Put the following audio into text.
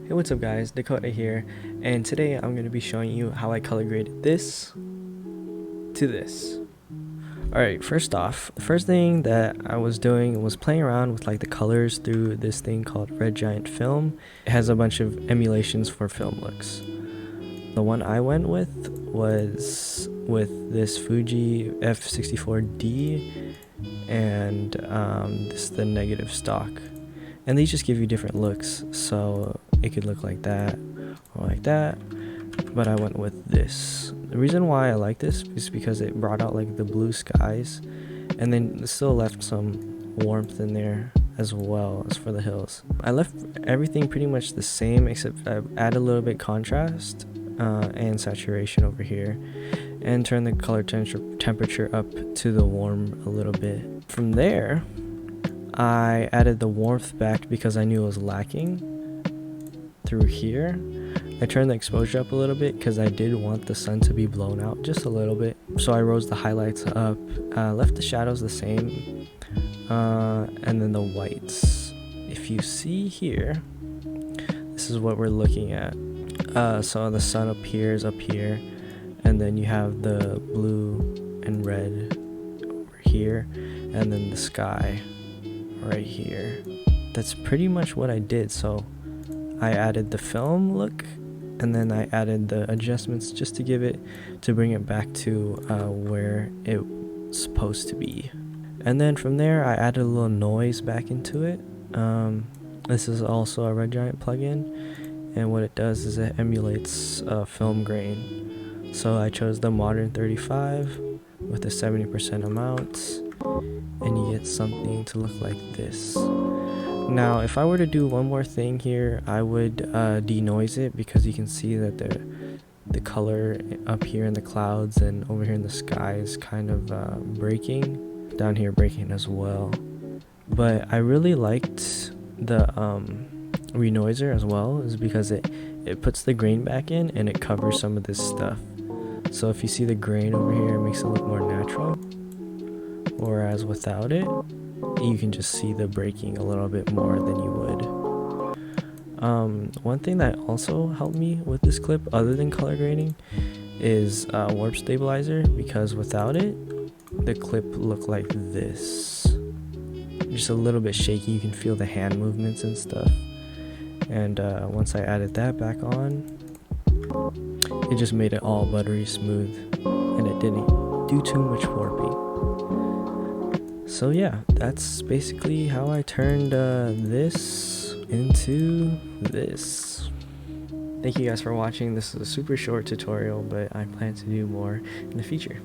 Hey, what's up guys, Dakota here, and today I'm going to be showing you how I color graded this to this. Alright, first off, the first thing that I was doing was playing around with like the colors through this thing called Red Giant Film. It has a bunch of emulations for film looks. The one I went with was with this Fuji F64D and this is the negative stock. And these just give you different looks, so it could look like that or like that, but I went with this. The reason why I like this is because it brought out like the blue skies, and then it still left some warmth in there as well as for the hills. I left everything pretty much the same, except I add a little bit contrast and saturation over here, and turn the color temperature up to the warm a little bit. From there, I added the warmth back because I knew it was lacking through here. I turned the exposure up a little bit because I did want the sun to be blown out just a little bit. So I rose the highlights up, left the shadows the same, and then the whites. If you see here, this is what we're looking at. So the sun appears up here, and then you have the blue and red over here, and then the sky right here. That's pretty much what I did. So I added the film look, and then I added the adjustments just to bring it back to where it's supposed to be. And then from there I added a little noise back into it. This is also a Red Giant plugin, and what it does is it emulates film grain. So I chose the modern 35 with a 70% amount, and you get something to look like this. Now if I were to do one more thing here, I would denoise it, because you can see that the color up here in the clouds and over here in the sky is kind of breaking, down here breaking as well. But I really liked the renoiser as well, is because it puts the grain back in and it covers some of this stuff. So if you see the grain over here, it makes it look more natural. Whereas without it, you can just see the breaking a little bit more than you would. One thing that also helped me with this clip, other than color grading, is warp stabilizer, because without it, the clip looked like this. Just a little bit shaky, you can feel the hand movements and stuff. And once I added that back on, it just made it all buttery smooth, and it didn't do too much warping. So yeah, that's basically how I turned this into this. Thank you guys for watching. This is a super short tutorial, but I plan to do more in the future.